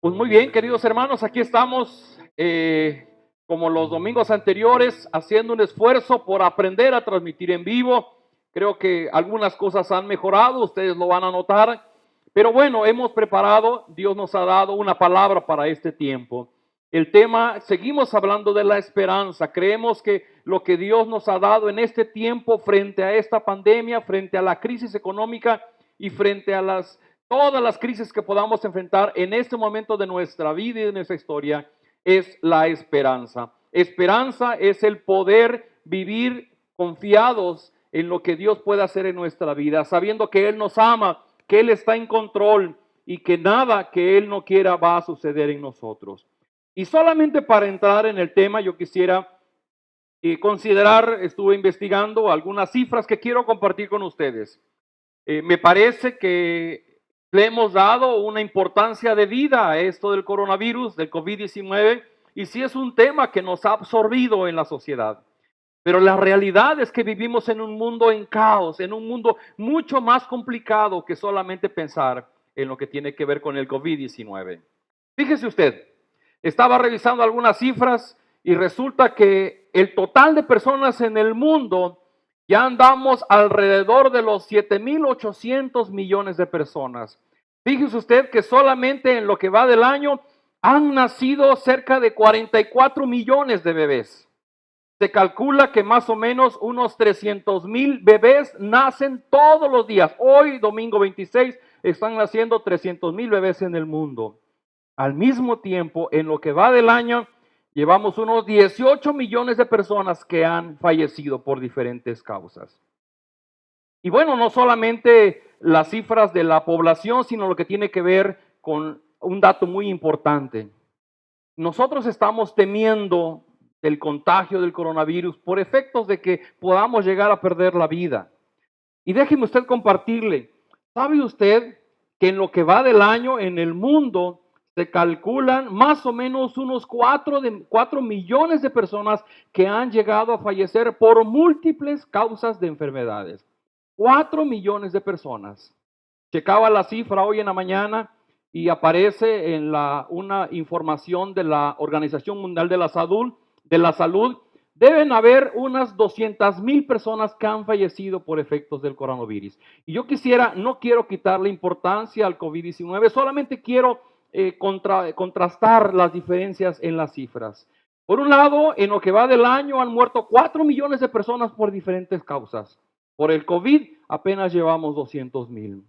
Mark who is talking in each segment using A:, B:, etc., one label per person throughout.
A: Pues muy bien, queridos hermanos, aquí estamos como los domingos anteriores, haciendo un esfuerzo por aprender a transmitir en vivo. Creo que algunas cosas han mejorado, ustedes lo van a notar, pero bueno, hemos preparado, Dios nos ha dado una palabra para este tiempo. El tema, seguimos hablando de la esperanza. Creemos que lo que Dios nos ha dado en este tiempo frente a esta pandemia, frente a la crisis económica y frente a todas las crisis que podamos enfrentar en este momento de nuestra vida y de nuestra historia, es la esperanza. Esperanza es el poder vivir confiados en lo que Dios puede hacer en nuestra vida, sabiendo que Él nos ama, que Él está en control y que nada que Él no quiera va a suceder en nosotros. Y solamente para entrar en el tema, yo quisiera considerar, estuve investigando algunas cifras que quiero compartir con ustedes. Me parece que le hemos dado una importancia de vida a esto del coronavirus, del COVID-19, y sí es un tema que nos ha absorbido en la sociedad. Pero la realidad es que vivimos en un mundo en caos, en un mundo mucho más complicado que solamente pensar en lo que tiene que ver con el COVID-19. Fíjese usted, estaba revisando algunas cifras y resulta que el total de personas en el mundo ya andamos alrededor de los 7.800 millones de personas. Fíjese usted que solamente en lo que va del año han nacido cerca de 44 millones de bebés. Se calcula que más o menos unos 300,000 bebés nacen todos los días. Hoy, domingo 26, están naciendo 300,000 bebés en el mundo. Al mismo tiempo, en lo que va del año, llevamos unos 18 millones de personas que han fallecido por diferentes causas. Y bueno, no solamente las cifras de la población, sino lo que tiene que ver con un dato muy importante. Nosotros estamos temiendo el contagio del coronavirus por efectos de que podamos llegar a perder la vida. Y déjeme usted compartirle, ¿sabe usted que en lo que va del año en el mundo se calculan más o menos unos 4 millones de personas que han llegado a fallecer por múltiples causas de enfermedades? 4 millones de personas. Checaba la cifra hoy en la mañana y aparece en una información de la Organización Mundial de la Salud. Deben haber unas 200,000 personas que han fallecido por efectos del coronavirus. Y yo no quiero quitarle importancia al COVID-19, solamente quiero contrastar las diferencias en las cifras. Por un lado, en lo que va del año han muerto 4 millones de personas por diferentes causas. Por el COVID apenas llevamos 200,000.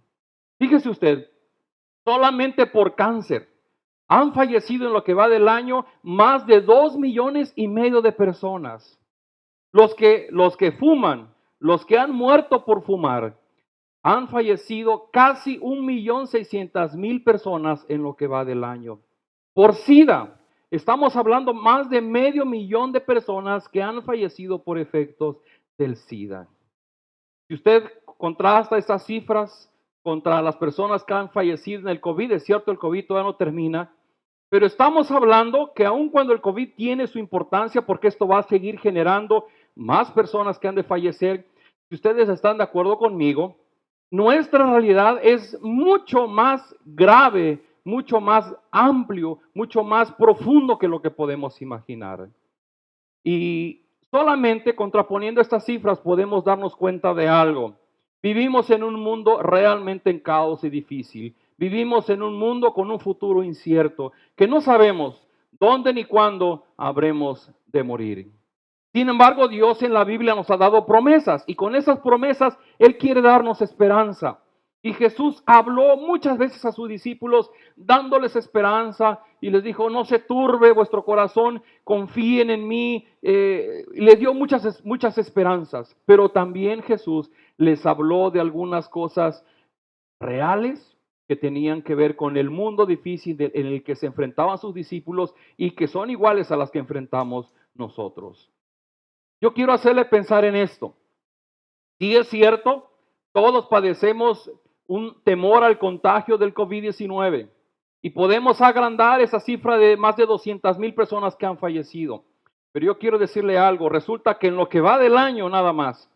A: Fíjese usted, solamente por cáncer han fallecido en lo que va del año más de 2,5 millones de personas. Los que fuman, los que han muerto por fumar, han fallecido casi 1,600,000 personas en lo que va del año. Por SIDA, estamos hablando más de 500,000 de personas que han fallecido por efectos del SIDA. Si usted contrasta esas cifras contra las personas que han fallecido en el COVID, es cierto, el COVID todavía no termina, pero estamos hablando que aun cuando el COVID tiene su importancia, porque esto va a seguir generando más personas que han de fallecer, si ustedes están de acuerdo conmigo, nuestra realidad es mucho más grave, mucho más amplio, mucho más profundo que lo que podemos imaginar. Y solamente contraponiendo estas cifras podemos darnos cuenta de algo. Vivimos en un mundo realmente en caos y difícil. Vivimos en un mundo con un futuro incierto, que no sabemos dónde ni cuándo habremos de morir. Sin embargo, Dios en la Biblia nos ha dado promesas y con esas promesas Él quiere darnos esperanza. Y Jesús habló muchas veces a sus discípulos dándoles esperanza y les dijo, no se turbe vuestro corazón, confíen en mí. Le dio muchas esperanzas, pero también Jesús les habló de algunas cosas reales que tenían que ver con el mundo difícil en el que se enfrentaban sus discípulos y que son iguales a las que enfrentamos nosotros. Yo quiero hacerle pensar en esto. Sí es cierto, todos padecemos un temor al contagio del COVID-19 y podemos agrandar esa cifra de más de 200,000 personas que han fallecido. Pero yo quiero decirle algo, resulta que en lo que va del año nada más,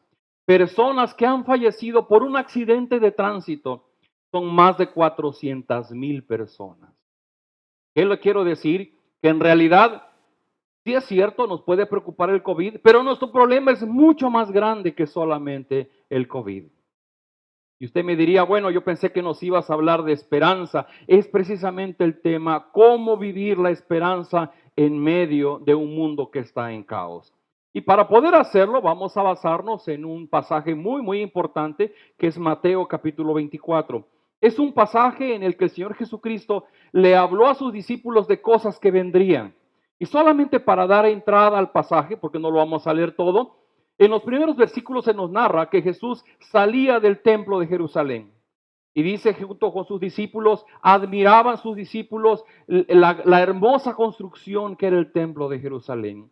A: personas que han fallecido por un accidente de tránsito son más de 400,000 personas. ¿Qué le quiero decir? Que en realidad, sí es cierto, nos puede preocupar el COVID, pero nuestro problema es mucho más grande que solamente el COVID. Y usted me diría, bueno, yo pensé que nos ibas a hablar de esperanza. Es precisamente el tema, cómo vivir la esperanza en medio de un mundo que está en caos. Y para poder hacerlo, vamos a basarnos en un pasaje muy importante, que es Mateo capítulo 24. Es un pasaje en el que el Señor Jesucristo le habló a sus discípulos de cosas que vendrían. Y solamente para dar entrada al pasaje, porque no lo vamos a leer todo, en los primeros versículos se nos narra que Jesús salía del templo de Jerusalén. Y dice, junto con sus discípulos, admiraban sus discípulos la hermosa construcción que era el templo de Jerusalén.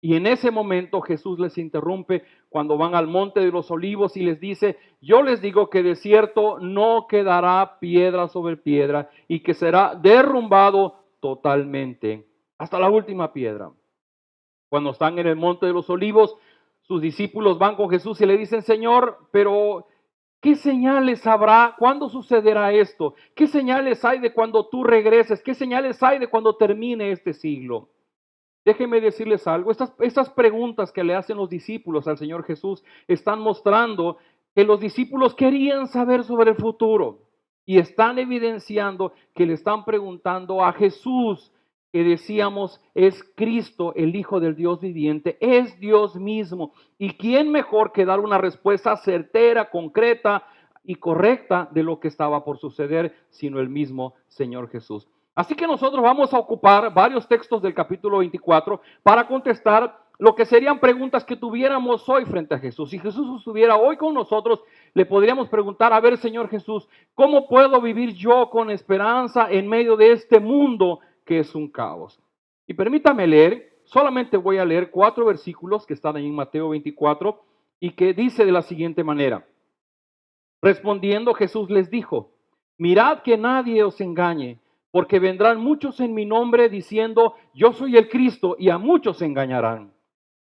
A: Y en ese momento Jesús les interrumpe cuando van al monte de los olivos y les dice, yo les digo que de cierto no quedará piedra sobre piedra y que será derrumbado totalmente, hasta la última piedra. Cuando están en el monte de los olivos, sus discípulos van con Jesús y le dicen, Señor, pero ¿qué señales habrá? ¿Cuándo sucederá esto? ¿Qué señales hay de cuando tú regreses? ¿Qué señales hay de cuando termine este siglo? Déjenme decirles algo, estas preguntas que le hacen los discípulos al Señor Jesús están mostrando que los discípulos querían saber sobre el futuro y están evidenciando que le están preguntando a Jesús, que decíamos es Cristo, el Hijo del Dios viviente, es Dios mismo. ¿Y quién mejor que dar una respuesta certera, concreta y correcta de lo que estaba por suceder, sino el mismo Señor Jesús? Así que nosotros vamos a ocupar varios textos del capítulo 24 para contestar lo que serían preguntas que tuviéramos hoy frente a Jesús. Si Jesús estuviera hoy con nosotros, le podríamos preguntar, a ver, Señor Jesús, ¿cómo puedo vivir yo con esperanza en medio de este mundo que es un caos? Y permítame leer, solamente voy a leer 4 versículos que están ahí en Mateo 24 y que dice de la siguiente manera. Respondiendo Jesús les dijo, mirad que nadie os engañe, porque vendrán muchos en mi nombre diciendo, yo soy el Cristo, y a muchos engañarán.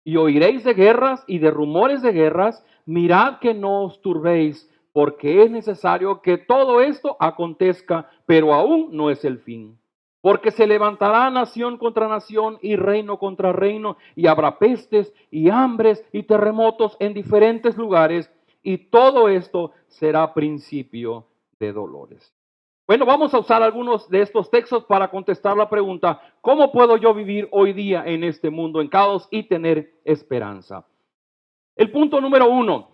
A: Y oiréis de guerras y de rumores de guerras, mirad que no os turbéis, porque es necesario que todo esto acontezca, pero aún no es el fin. Porque se levantará nación contra nación y reino contra reino, y habrá pestes y hambres y terremotos en diferentes lugares, y todo esto será principio de dolores. Bueno, vamos a usar algunos de estos textos para contestar la pregunta, ¿cómo puedo yo vivir hoy día en este mundo en caos y tener esperanza? El punto número 1,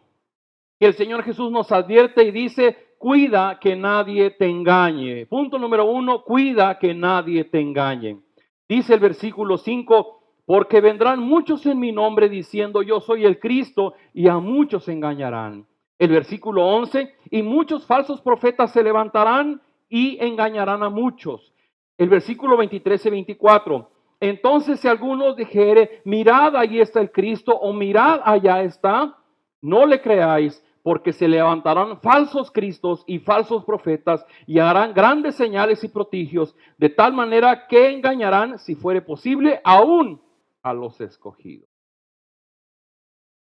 A: que el Señor Jesús nos advierte y dice, cuida que nadie te engañe. Punto número 1, cuida que nadie te engañe. Dice el versículo 5, porque vendrán muchos en mi nombre diciendo, yo soy el Cristo, y a muchos engañarán. El versículo 11, y muchos falsos profetas se levantarán y engañarán a muchos. El versículo 23 y 24. Entonces si alguno dijere, mirad, ahí está el Cristo, o mirad, allá está, no le creáis, porque se levantarán falsos cristos y falsos profetas y harán grandes señales y prodigios, de tal manera que engañarán, si fuere posible, aún a los escogidos.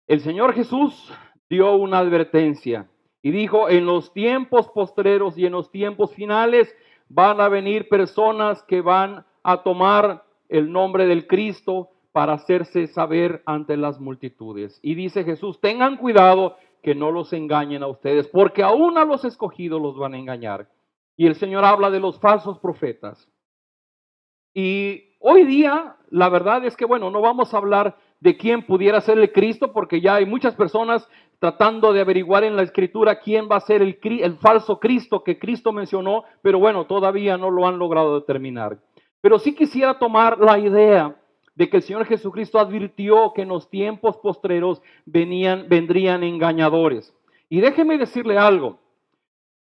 A: El Señor Jesús dio una advertencia y dijo, en los tiempos postreros y en los tiempos finales van a venir personas que van a tomar el nombre del Cristo para hacerse saber ante las multitudes. Y dice Jesús, tengan cuidado que no los engañen a ustedes, porque aún a los escogidos los van a engañar. Y el Señor habla de los falsos profetas. Y hoy día, la verdad es que, bueno, no vamos a hablar de quién pudiera ser el Cristo, porque ya hay muchas personas tratando de averiguar en la Escritura quién va a ser el falso Cristo que Cristo mencionó, pero bueno, todavía no lo han logrado determinar. Pero sí quisiera tomar la idea de que el Señor Jesucristo advirtió que en los tiempos postreros vendrían engañadores. Y déjeme decirle algo.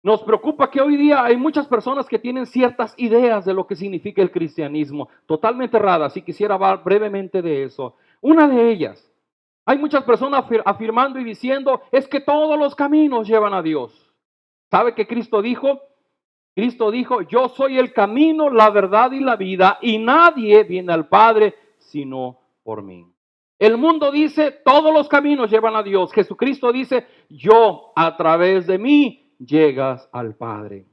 A: Nos preocupa que hoy día hay muchas personas que tienen ciertas ideas de lo que significa el cristianismo, totalmente erradas, y quisiera hablar brevemente de eso. Una de ellas, hay muchas personas afirmando y diciendo, es que todos los caminos llevan a Dios. ¿Sabe qué Cristo dijo? Cristo dijo, yo soy el camino, la verdad y la vida, y nadie viene al Padre sino por mí. El mundo dice, todos los caminos llevan a Dios. Jesucristo dice, yo a través de mí llegas al Padre.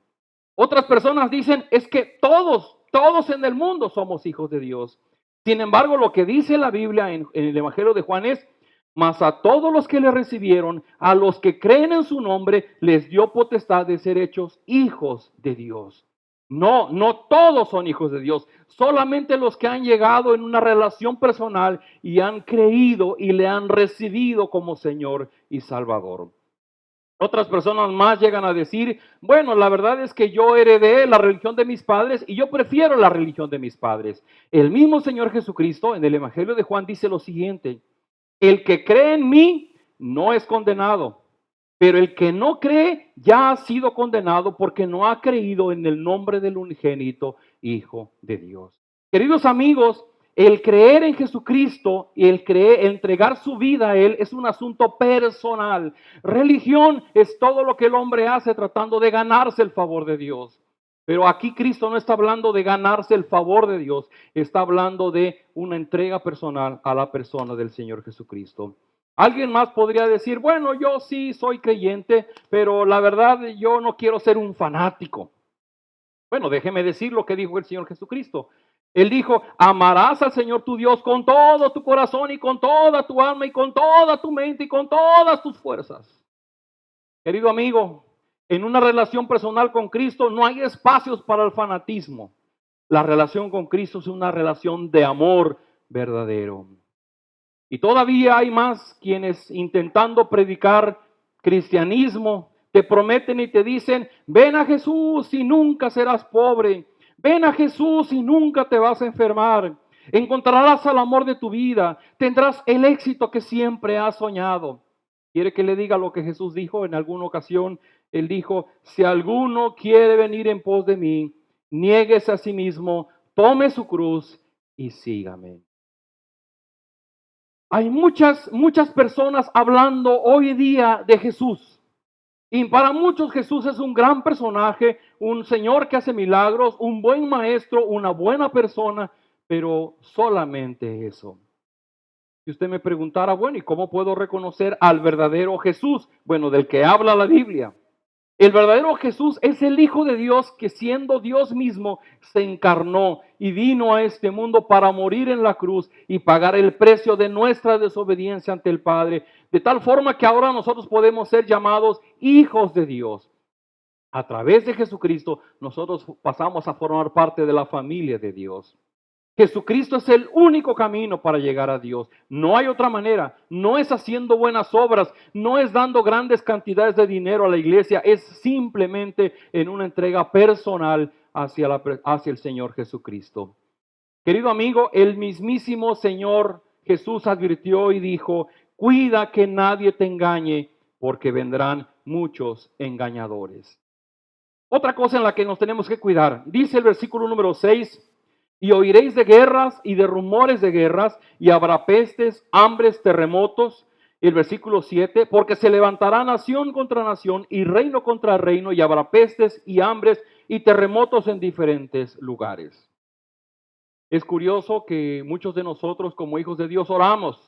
A: Otras personas dicen, es que todos Todos en el mundo somos hijos de Dios. Sin embargo, lo que dice la Biblia en el Evangelio de Juan es: mas a todos los que le recibieron, a los que creen en su nombre, les dio potestad de ser hechos hijos de Dios. No, no todos son hijos de Dios. Solamente los que han llegado en una relación personal y han creído y le han recibido como Señor y Salvador. Otras personas más llegan a decir: bueno, la verdad es que yo heredé la religión de mis padres y yo prefiero la religión de mis padres. El mismo Señor Jesucristo en el Evangelio de Juan dice lo siguiente: el que cree en mí no es condenado, pero el que no cree ya ha sido condenado porque no ha creído en el nombre del unigénito Hijo de Dios. Queridos amigos, el creer en Jesucristo y el entregar su vida a Él es un asunto personal. Religión es todo lo que el hombre hace tratando de ganarse el favor de Dios. Pero aquí Cristo no está hablando de ganarse el favor de Dios, está hablando de una entrega personal a la persona del Señor Jesucristo. Alguien más podría decir: bueno, yo sí soy creyente, pero la verdad yo no quiero ser un fanático. Bueno, déjeme decir lo que dijo el Señor Jesucristo. Él dijo: amarás al Señor tu Dios con todo tu corazón y con toda tu alma y con toda tu mente y con todas tus fuerzas. Querido amigo, en una relación personal con Cristo no hay espacios para el fanatismo. La relación con Cristo es una relación de amor verdadero. Y todavía hay más quienes, intentando predicar cristianismo, te prometen y te dicen: ven a Jesús y nunca serás pobre. Ven a Jesús y nunca te vas a enfermar. Encontrarás al amor de tu vida. Tendrás el éxito que siempre has soñado. ¿Quiere que le diga lo que Jesús dijo en alguna ocasión? Él dijo: si alguno quiere venir en pos de mí, niéguese a sí mismo, tome su cruz y sígame. Hay muchas personas hablando hoy día de Jesús. Y para muchos Jesús es un gran personaje, un Señor que hace milagros, un buen maestro, una buena persona, pero solamente eso. Si usted me preguntara: bueno, ¿y cómo puedo reconocer al verdadero Jesús? Bueno, del que habla la Biblia. El verdadero Jesús es el Hijo de Dios que, siendo Dios mismo, se encarnó y vino a este mundo para morir en la cruz y pagar el precio de nuestra desobediencia ante el Padre, de tal forma que ahora nosotros podemos ser llamados hijos de Dios. A través de Jesucristo nosotros pasamos a formar parte de la familia de Dios. Jesucristo es el único camino para llegar a Dios. No hay otra manera. No es haciendo buenas obras, no es dando grandes cantidades de dinero a la iglesia, es simplemente en una entrega personal hacia el Señor Jesucristo. Querido amigo, el mismísimo Señor Jesús advirtió y dijo: cuida que nadie te engañe, porque vendrán muchos engañadores. Otra cosa en la que nos tenemos que cuidar, dice el versículo número 6: y oiréis de guerras y de rumores de guerras, y habrá pestes, hambres, terremotos. El versículo 7, porque se levantará nación contra nación y reino contra reino, y habrá pestes y hambres y terremotos en diferentes lugares. Es curioso que muchos de nosotros, como hijos de Dios, oramos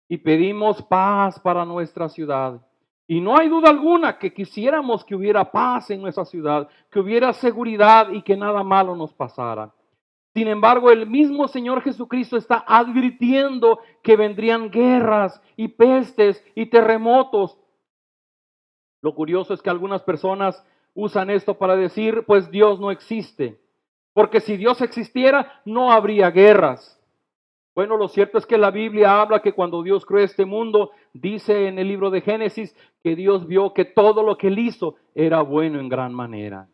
A: y pedimos paz para nuestra ciudad. Y no hay duda alguna que quisiéramos que hubiera paz en nuestra ciudad, que hubiera seguridad y que nada malo nos pasara. Sin embargo, el mismo Señor Jesucristo está advirtiendo que vendrían guerras y pestes y terremotos. Lo curioso es que algunas personas usan esto para decir: pues Dios no existe, porque si Dios existiera no habría guerras. Bueno, lo cierto es que la Biblia habla que cuando Dios creó este mundo, dice en el libro de Génesis que Dios vio que todo lo que Él hizo era bueno en gran manera.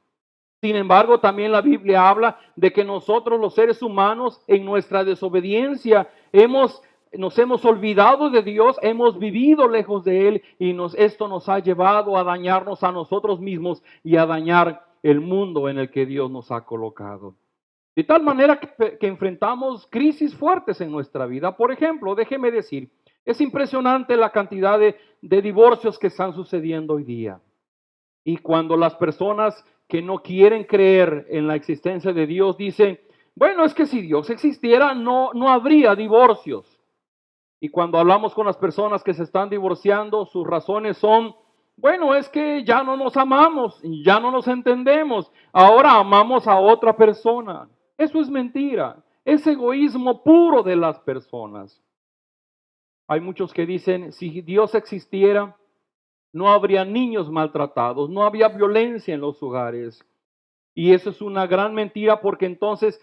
A: Sin embargo, también la Biblia habla de que nosotros, los seres humanos, en nuestra desobediencia, nos hemos olvidado de Dios, hemos vivido lejos de Él y esto nos ha llevado a dañarnos a nosotros mismos y a dañar el mundo en el que Dios nos ha colocado. De tal manera que enfrentamos crisis fuertes en nuestra vida. Por ejemplo, déjeme decir, es impresionante la cantidad de divorcios que están sucediendo hoy día. Y cuando las personas que no quieren creer en la existencia de Dios dicen: bueno, es que si Dios existiera no habría divorcios. Y cuando hablamos con las personas que se están divorciando, sus razones son: bueno, es que ya no nos amamos, ya no nos entendemos, ahora amamos a otra persona. Eso es mentira. Es egoísmo puro de las personas. Hay muchos que dicen, si Dios existiera, no habría niños maltratados, no habría violencia en los hogares. Y eso es una gran mentira, porque entonces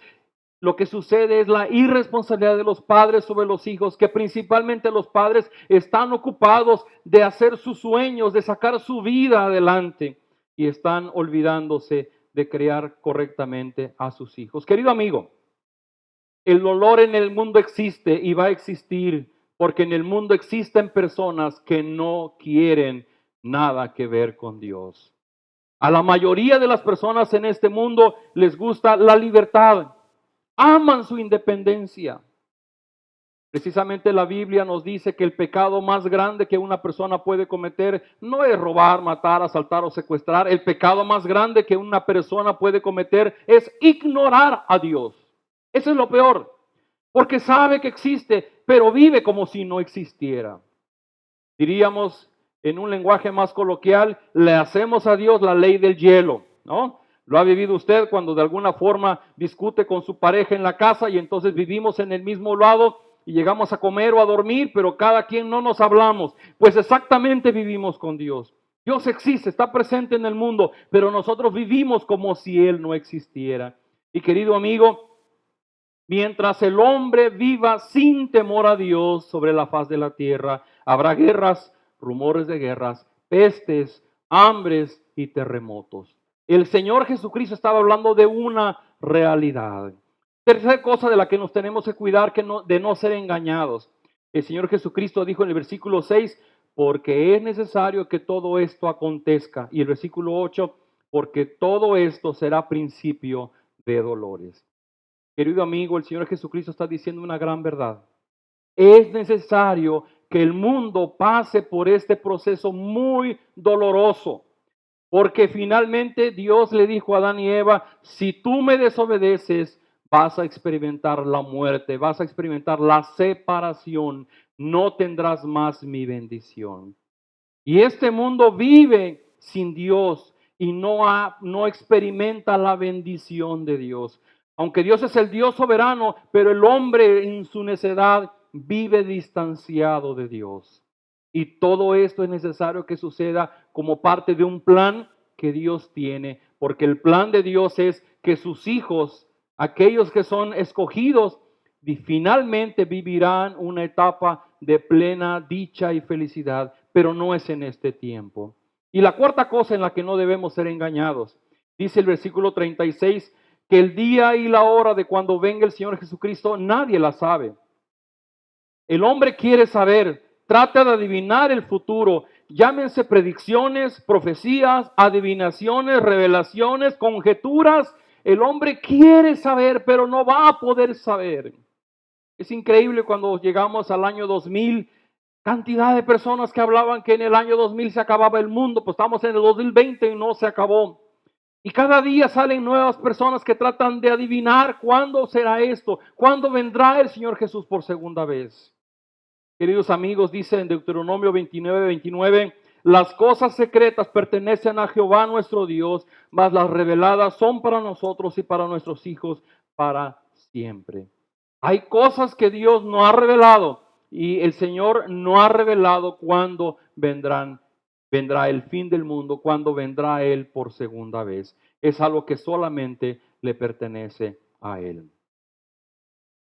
A: lo que sucede es la irresponsabilidad de los padres sobre los hijos, que principalmente los padres están ocupados de hacer sus sueños, de sacar su vida adelante, y están olvidándose de criar correctamente a sus hijos. Querido amigo, el dolor en el mundo existe y va a existir, porque en el mundo existen personas que no quieren nada que ver con Dios. A la mayoría de las personas en este mundo les gusta la libertad, aman su independencia. Precisamente la Biblia nos dice que el pecado más grande que una persona puede cometer no es robar, matar, asaltar o secuestrar. El pecado más grande que una persona puede cometer es ignorar a Dios. Eso es lo peor, porque sabe que existe, pero vive como si no existiera. Diríamos en un lenguaje más coloquial, le hacemos a Dios la ley del hielo, ¿no? Lo ha vivido usted cuando de alguna forma discute con su pareja en la casa y entonces vivimos en el mismo lado y llegamos a comer o a dormir, pero cada quien no nos hablamos. Pues exactamente vivimos con Dios. Dios existe, está presente en el mundo, pero nosotros vivimos como si Él no existiera. Y querido amigo, mientras el hombre viva sin temor a Dios sobre la faz de la tierra, habrá guerras, rumores de guerras, pestes, hambres y terremotos. El Señor Jesucristo estaba hablando de una realidad. Tercera cosa de la que nos tenemos que cuidar, de no ser engañados. El Señor Jesucristo dijo en el versículo 6, porque es necesario que todo esto acontezca. Y el versículo 8, porque todo esto será principio de dolores. Querido amigo, el Señor Jesucristo está diciendo una gran verdad. Es necesario que el mundo pase por este proceso muy doloroso, porque finalmente Dios le dijo a Adán y Eva, si tú me desobedeces, vas a experimentar la muerte, vas a experimentar la separación, no tendrás más mi bendición. Y este mundo vive sin Dios y no experimenta la bendición de Dios. Aunque Dios es el Dios soberano, pero el hombre en su necedad vive distanciado de Dios. Y todo esto es necesario que suceda como parte de un plan que Dios tiene, porque el plan de Dios es que sus hijos, aquellos que son escogidos, finalmente vivirán una etapa de plena dicha y felicidad, pero no es en este tiempo. Y la cuarta cosa en la que no debemos ser engañados, dice el versículo 36, que el día y la hora de cuando venga el Señor Jesucristo nadie la sabe. El hombre quiere saber, trata de adivinar el futuro, llámense predicciones, profecías, adivinaciones, revelaciones, conjeturas. El hombre quiere saber, pero no va a poder saber. Es increíble cuando llegamos al año 2000, cantidad de personas que hablaban que en el año 2000 se acababa el mundo, pues estamos en el 2020 y no se acabó. Y cada día salen nuevas personas que tratan de adivinar cuándo será esto, cuándo vendrá el Señor Jesús por segunda vez. Queridos amigos, dice en Deuteronomio 29:29, las cosas secretas pertenecen a Jehová nuestro Dios, mas las reveladas son para nosotros y para nuestros hijos para siempre. Hay cosas que Dios no ha revelado y el Señor no ha revelado cuándo vendrá el fin del mundo, cuándo vendrá Él por segunda vez. Es algo que solamente le pertenece a Él.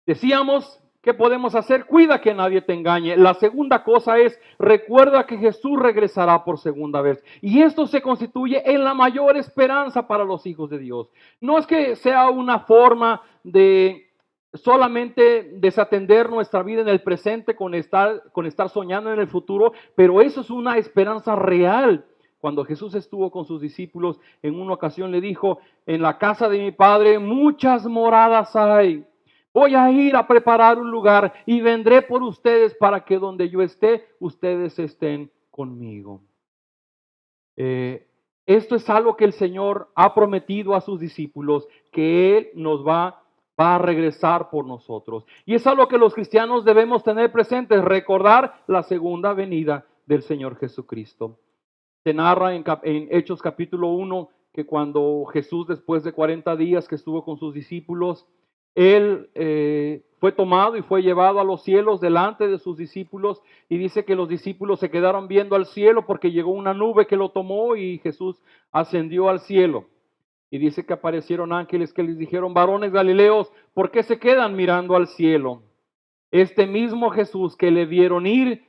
A: Decíamos, ¿qué podemos hacer? Cuida que nadie te engañe. La segunda cosa es, recuerda que Jesús regresará por segunda vez. Y esto se constituye en la mayor esperanza para los hijos de Dios. No es que sea una forma de solamente desatender nuestra vida en el presente con estar soñando en el futuro, pero eso es una esperanza real. Cuando Jesús estuvo con sus discípulos, en una ocasión le dijo, en la casa de mi Padre muchas moradas hay. Voy a ir a preparar un lugar y vendré por ustedes para que donde yo esté, ustedes estén conmigo. Esto es algo que el Señor ha prometido a sus discípulos, que Él nos va a regresar por nosotros. Y es algo que los cristianos debemos tener presentes, recordar la segunda venida del Señor Jesucristo. Se narra en Hechos capítulo 1 que cuando Jesús, después de 40 días que estuvo con sus discípulos, Él fue tomado y fue llevado a los cielos delante de sus discípulos, y dice que los discípulos se quedaron viendo al cielo porque llegó una nube que lo tomó y Jesús ascendió al cielo. Y dice que aparecieron ángeles que les dijeron: varones galileos, ¿por qué se quedan mirando al cielo? Este mismo Jesús que le vieron ir,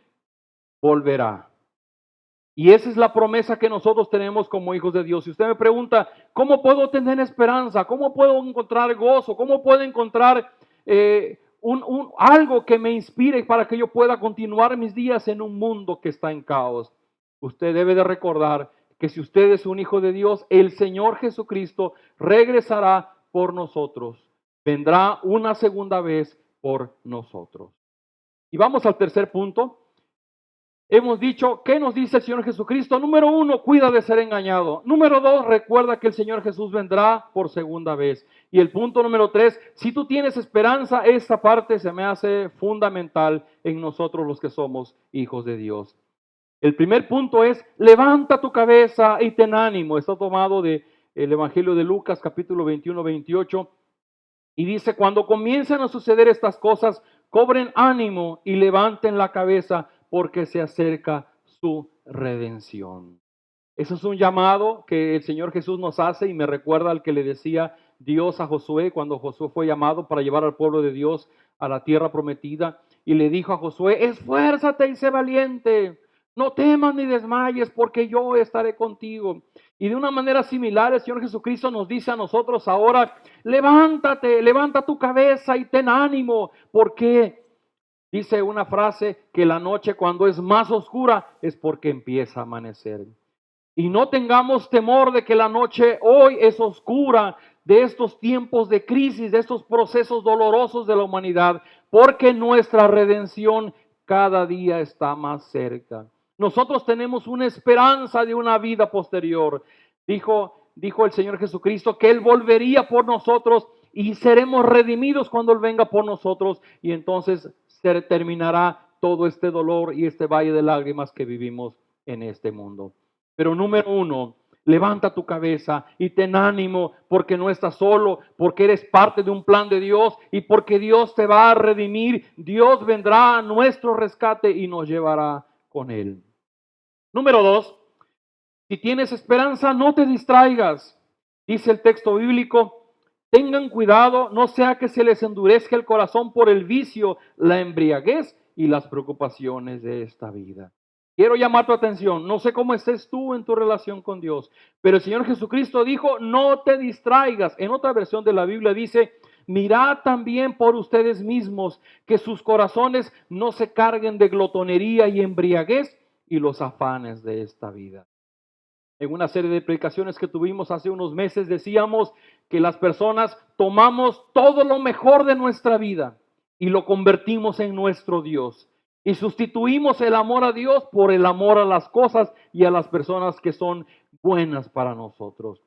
A: volverá. Y esa es la promesa que nosotros tenemos como hijos de Dios. Si usted me pregunta, ¿cómo puedo tener esperanza? ¿Cómo puedo encontrar gozo? ¿Cómo puedo encontrar algo que me inspire para que yo pueda continuar mis días en un mundo que está en caos? Usted debe de recordar que si usted es un hijo de Dios, el Señor Jesucristo regresará por nosotros. Vendrá una segunda vez por nosotros. Y vamos al tercer punto. Hemos dicho, ¿qué nos dice el Señor Jesucristo? Número 1, cuida de ser engañado. Número 2, recuerda que el Señor Jesús vendrá por segunda vez. Y el punto número 3, si tú tienes esperanza, esta parte se me hace fundamental en nosotros los que somos hijos de Dios. El primer punto es, levanta tu cabeza y ten ánimo. Está tomado del Evangelio de Lucas, capítulo 21, 28. Y dice, cuando comiencen a suceder estas cosas, cobren ánimo y levanten la cabeza, porque se acerca su redención. Eso es un llamado que el Señor Jesús nos hace, y me recuerda al que le decía Dios a Josué cuando Josué fue llamado para llevar al pueblo de Dios a la tierra prometida. Y le dijo a Josué: esfuérzate y sé valiente, no temas ni desmayes, porque yo estaré contigo. Y de una manera similar el Señor Jesucristo nos dice a nosotros ahora: levántate, levanta tu cabeza y ten ánimo, porque dice una frase que la noche cuando es más oscura es porque empieza a amanecer. Y no tengamos temor de que la noche hoy es oscura, de estos tiempos de crisis, de estos procesos dolorosos de la humanidad, porque nuestra redención cada día está más cerca. Nosotros tenemos una esperanza de una vida posterior. Dijo el Señor Jesucristo que Él volvería por nosotros y seremos redimidos cuando Él venga por nosotros, y entonces se terminará todo este dolor y este valle de lágrimas que vivimos en este mundo. Pero número 1, levanta tu cabeza y ten ánimo, porque no estás solo, porque eres parte de un plan de Dios y porque Dios te va a redimir. Dios vendrá a nuestro rescate y nos llevará con Él. Número 2, si tienes esperanza, no te distraigas. Dice el texto bíblico: tengan cuidado, no sea que se les endurezca el corazón por el vicio, la embriaguez y las preocupaciones de esta vida. Quiero llamar tu atención, no sé cómo estés tú en tu relación con Dios, pero el Señor Jesucristo dijo: no te distraigas. En otra versión de la Biblia dice: mirad también por ustedes mismos, que sus corazones no se carguen de glotonería y embriaguez y los afanes de esta vida. En una serie de predicaciones que tuvimos hace unos meses decíamos que las personas tomamos todo lo mejor de nuestra vida y lo convertimos en nuestro Dios. Y sustituimos el amor a Dios por el amor a las cosas y a las personas que son buenas para nosotros.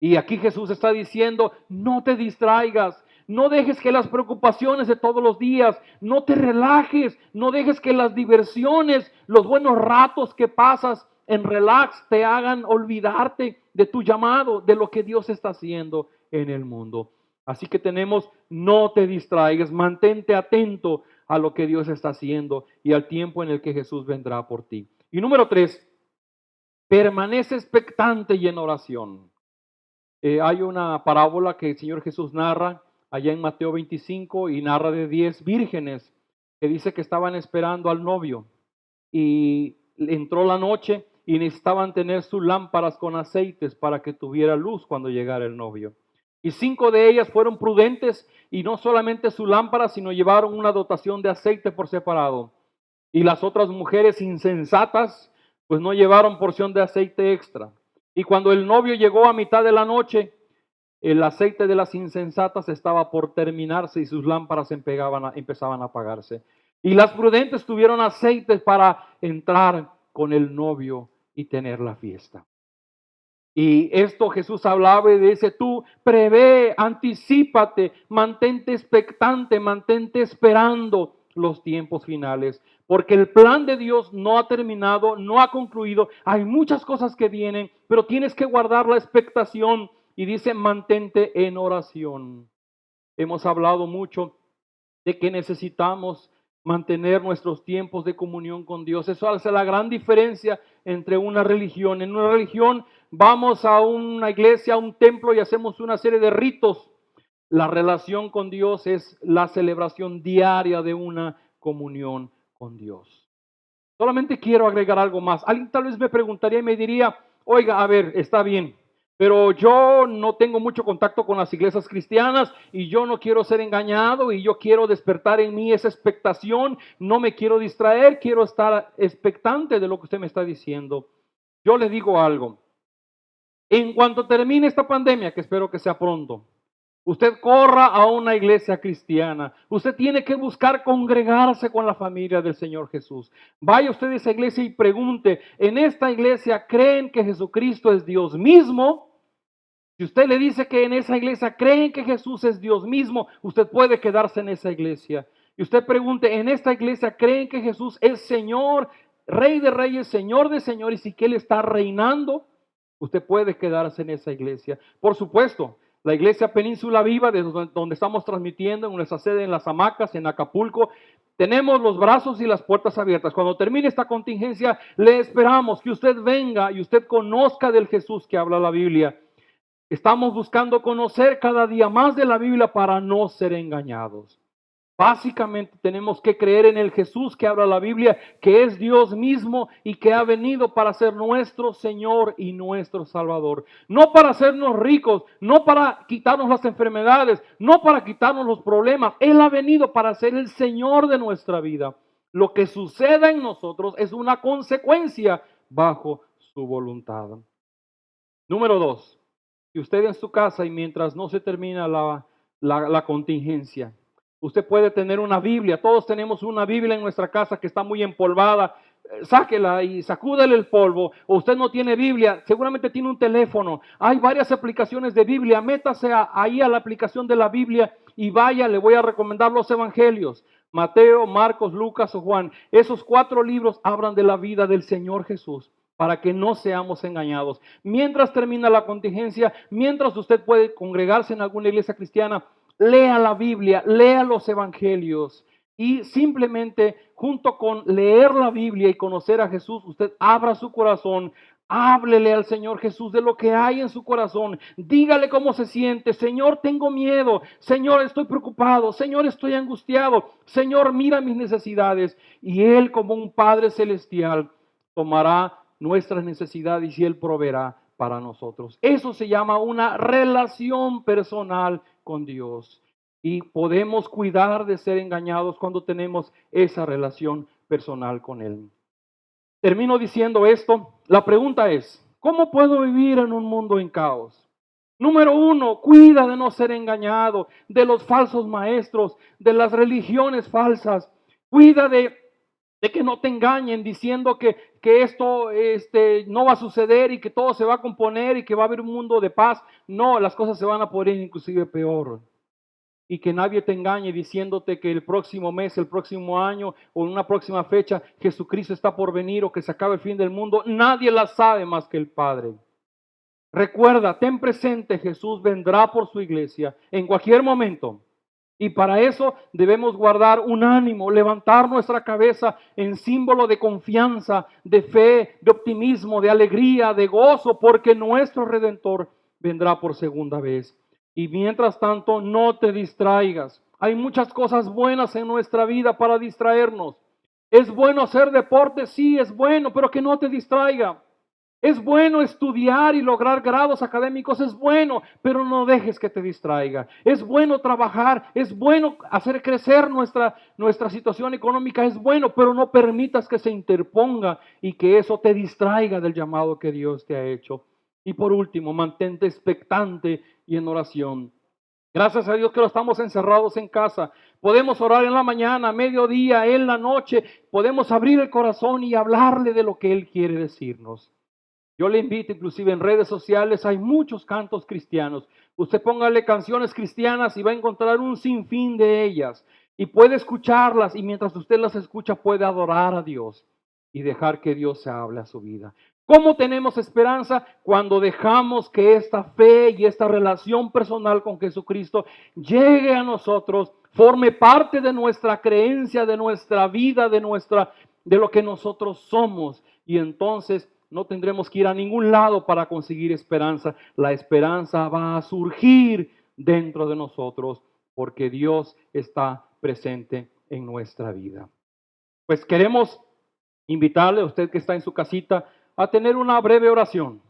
A: Y aquí Jesús está diciendo: no te distraigas, no dejes que las preocupaciones de todos los días, no te relajes, no dejes que las diversiones, los buenos ratos que pasas en relax te hagan olvidarte de tu llamado, de lo que Dios está haciendo en el mundo. Así que tenemos: no te distraigas, mantente atento a lo que Dios está haciendo y al tiempo en el que Jesús vendrá por ti. Y número 3, permanece expectante y en oración. Hay una parábola que el Señor Jesús narra allá en Mateo 25 y narra de 10 vírgenes que dice que estaban esperando al novio, y entró la noche y necesitaban tener sus lámparas con aceites para que tuviera luz cuando llegara el novio. Y 5 de ellas fueron prudentes y no solamente su lámpara, sino llevaron una dotación de aceite por separado. Y las otras mujeres insensatas, pues no llevaron porción de aceite extra. Y cuando el novio llegó a mitad de la noche, el aceite de las insensatas estaba por terminarse y sus lámparas empezaban a apagarse. Y las prudentes tuvieron aceite para entrar con el novio y tener la fiesta. Y esto Jesús hablaba y dice: tú prevé, anticípate, mantente expectante, mantente esperando los tiempos finales, porque el plan de Dios no ha terminado, no ha concluido. Hay muchas cosas que vienen, pero tienes que guardar la expectación. Y dice, mantente en oración. Hemos hablado mucho de que necesitamos mantener nuestros tiempos de comunión con Dios. Eso hace la gran diferencia entre una religión. En una religión vamos a una iglesia, a un templo y hacemos una serie de ritos. La relación con Dios es la celebración diaria de una comunión con Dios. Solamente quiero agregar algo más. Alguien tal vez me preguntaría y me diría, oiga, a ver, está bien, pero yo no tengo mucho contacto con las iglesias cristianas y yo no quiero ser engañado y yo quiero despertar en mí esa expectación, no me quiero distraer, quiero estar expectante de lo que usted me está diciendo. Yo le digo algo. En cuanto termine esta pandemia, que espero que sea pronto, usted corra a una iglesia cristiana. Usted tiene que buscar congregarse con la familia del Señor Jesús. Vaya usted a esa iglesia y pregunte, ¿en esta iglesia creen que Jesucristo es Dios mismo? Si usted le dice que en esa iglesia creen que Jesús es Dios mismo, usted puede quedarse en esa iglesia. Y usted pregunte, ¿en esta iglesia creen que Jesús es Señor, Rey de Reyes, Señor de Señores y que Él está reinando? Usted puede quedarse en esa iglesia. Por supuesto, la iglesia Península Viva, desde donde estamos transmitiendo, en nuestra sede en Las Hamacas, en Acapulco, tenemos los brazos y las puertas abiertas. Cuando termine esta contingencia, le esperamos que usted venga y usted conozca del Jesús que habla la Biblia. Estamos buscando conocer cada día más de la Biblia para no ser engañados. Básicamente tenemos que creer en el Jesús que habla la Biblia, que es Dios mismo y que ha venido para ser nuestro Señor y nuestro Salvador. No para hacernos ricos, no para quitarnos las enfermedades, no para quitarnos los problemas. Él ha venido para ser el Señor de nuestra vida. Lo que suceda en nosotros es una consecuencia bajo su voluntad. Número 2. Si usted en su casa y mientras no se termina la contingencia, usted puede tener una Biblia. Todos tenemos una Biblia en nuestra casa que está muy empolvada. Sáquela y sacúdele el polvo. O usted no tiene Biblia, seguramente tiene un teléfono. Hay varias aplicaciones de Biblia. Métase ahí a la aplicación de la Biblia y vaya, le voy a recomendar los evangelios. Mateo, Marcos, Lucas o Juan. Esos 4 libros hablan de la vida del Señor Jesús, para que no seamos engañados. Mientras termina la contingencia, mientras usted puede congregarse en alguna iglesia cristiana, lea la Biblia, lea los evangelios y simplemente junto con leer la Biblia y conocer a Jesús, usted abra su corazón, háblele al Señor Jesús de lo que hay en su corazón, dígale cómo se siente. Señor, tengo miedo. Señor, estoy preocupado. Señor, estoy angustiado. Señor, mira mis necesidades. Y Él, como un Padre celestial, tomará nuestras necesidades y Él proveerá para nosotros. Eso se llama una relación personal con Dios. Y podemos cuidar de ser engañados cuando tenemos esa relación personal con Él. Termino diciendo esto. La pregunta es, ¿cómo puedo vivir en un mundo en caos? Número 1, cuida de no ser engañado, de los falsos maestros, de las religiones falsas. Cuida de que no te engañen diciendo que esto no va a suceder y que todo se va a componer y que va a haber un mundo de paz. No, las cosas se van a poner inclusive peor. Y que nadie te engañe diciéndote que el próximo mes, el próximo año o en una próxima fecha Jesucristo está por venir o que se acabe el fin del mundo. Nadie la sabe más que el Padre. Recuerda, ten presente, Jesús vendrá por su iglesia en cualquier momento. Y para eso debemos guardar un ánimo, levantar nuestra cabeza en símbolo de confianza, de fe, de optimismo, de alegría, de gozo, porque nuestro Redentor vendrá por segunda vez. Y mientras tanto, no te distraigas. Hay muchas cosas buenas en nuestra vida para distraernos. ¿Es bueno hacer deporte? Sí, es bueno, pero que no te distraiga. Es bueno estudiar y lograr grados académicos, es bueno, pero no dejes que te distraiga. Es bueno trabajar, es bueno hacer crecer nuestra situación económica, es bueno, pero no permitas que se interponga y que eso te distraiga del llamado que Dios te ha hecho. Y por último, mantente expectante y en oración. Gracias a Dios que lo estamos encerrados en casa. Podemos orar en la mañana, mediodía, en la noche. Podemos abrir el corazón y hablarle de lo que Él quiere decirnos. Yo le invito, inclusive en redes sociales, hay muchos cantos cristianos. Usted póngale canciones cristianas y va a encontrar un sinfín de ellas. y puede escucharlas, y mientras usted las escucha puede adorar a Dios y dejar que Dios se hable a su vida. ¿Cómo tenemos esperanza? Cuando dejamos que esta fe y esta relación personal con Jesucristo llegue a nosotros, forme parte de nuestra creencia, de nuestra vida, de lo que nosotros somos. Y entonces no tendremos que ir a ningún lado para conseguir esperanza. La esperanza va a surgir dentro de nosotros porque Dios está presente en nuestra vida. Pues queremos invitarle a usted que está en su casita a tener una breve oración.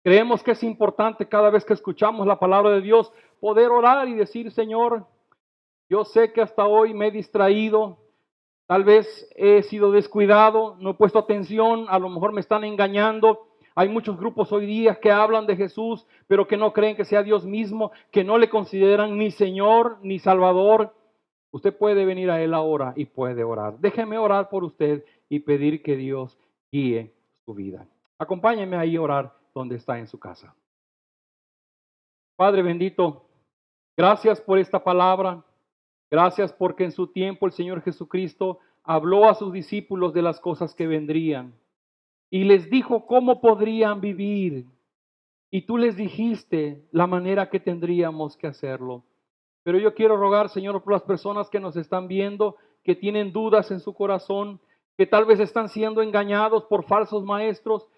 A: Creemos que es importante cada vez que escuchamos la palabra de Dios poder orar y decir: Señor, yo sé que hasta hoy me he distraído, tal vez he sido descuidado, no he puesto atención, a lo mejor me están engañando. Hay muchos grupos hoy día que hablan de Jesús, pero que no creen que sea Dios mismo, que no le consideran ni Señor ni Salvador. Usted puede venir a Él ahora y puede orar. Déjeme orar por usted y pedir que Dios guíe su vida. Acompáñeme ahí a orar donde está en su casa. Padre bendito, gracias por esta palabra. Gracias porque en su tiempo el Señor Jesucristo habló a sus discípulos de las cosas que vendrían y les dijo cómo podrían vivir. Y tú les dijiste la manera que tendríamos que hacerlo. Pero yo quiero rogar, Señor, por las personas que nos están viendo, que tienen dudas en su corazón, que tal vez están siendo engañados por falsos maestros,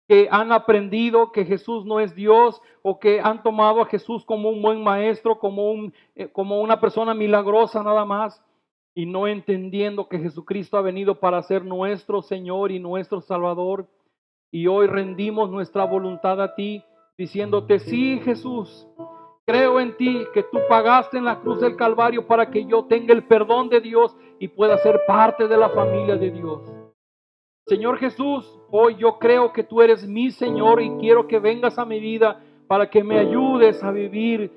A: que han aprendido que Jesús no es Dios, o que han tomado a Jesús como un buen maestro, como una persona milagrosa nada más, y no entendiendo que Jesucristo ha venido para ser nuestro Señor y nuestro Salvador. Y hoy rendimos nuestra voluntad a ti, diciéndote: sí, Jesús, creo en ti, que tú pagaste en la cruz del Calvario para que yo tenga el perdón de Dios y pueda ser parte de la familia de Dios. Señor Jesús, hoy yo creo que tú eres mi Señor y quiero que vengas a mi vida para que me ayudes a vivir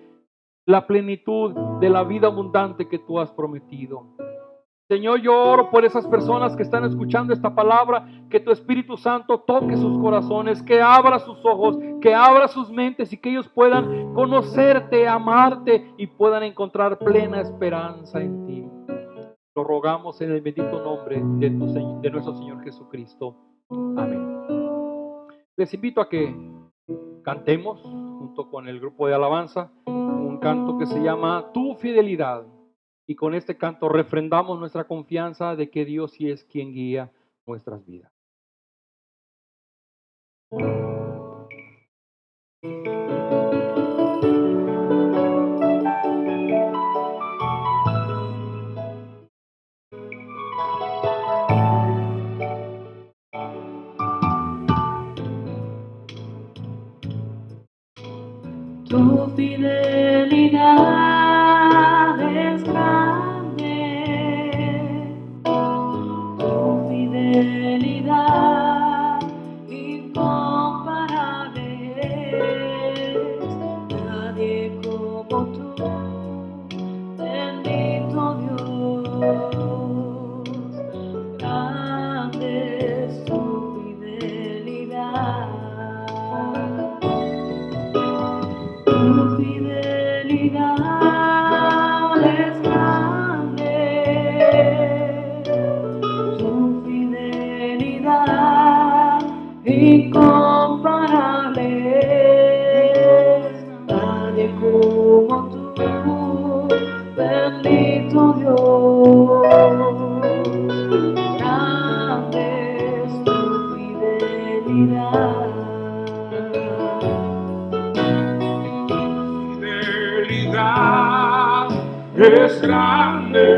A: la plenitud de la vida abundante que tú has prometido. Señor, yo oro por esas personas que están escuchando esta palabra, que tu Espíritu Santo toque sus corazones, que abra sus ojos, que abra sus mentes y que ellos puedan conocerte, amarte y puedan encontrar plena esperanza en ti. Lo rogamos en el bendito nombre de nuestro Señor Jesucristo. Amén. Les invito a que cantemos junto con el grupo de alabanza un canto que se llama Tu Fidelidad. Y con este canto refrendamos nuestra confianza de que Dios sí es quien guía nuestras vidas.
B: Tu fidelidad es grande, tu fidelidad incomparable es, nadie como tú, bendito Dios, grande es tu fidelidad. Tu fidelidad es grande, tu fidelidad incomparable es, nadie como tú, bendito Dios, grande es tu fidelidad.
C: Es grande,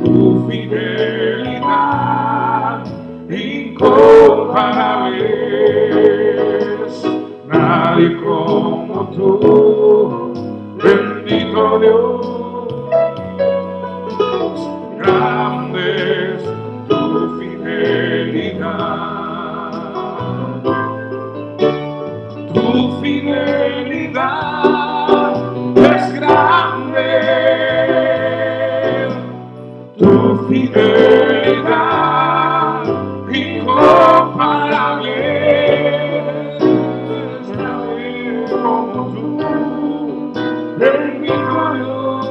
C: tu fidelidad incomparable es, nadie como tú, bendito Dios, grande es tu fidelidad, tu fidelidad es grande, tu fidelidad incomparable es, nadie como tú, bendito Dios,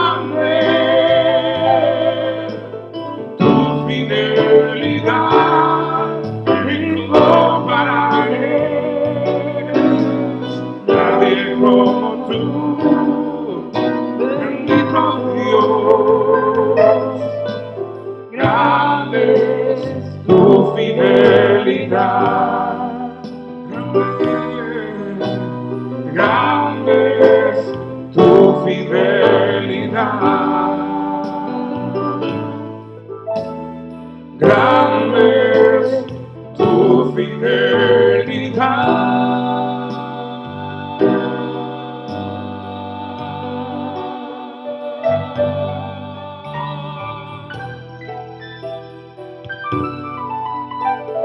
C: grande tu fidelidad, incomparable, nadie como tú, bendito Dios. Grande es tu fidelidad, grande es tu fidelidad, grande es tu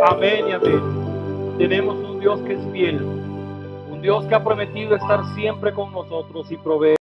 A: Amén y amén. Tenemos un Dios que es fiel, un Dios que ha prometido estar siempre con nosotros y proveer.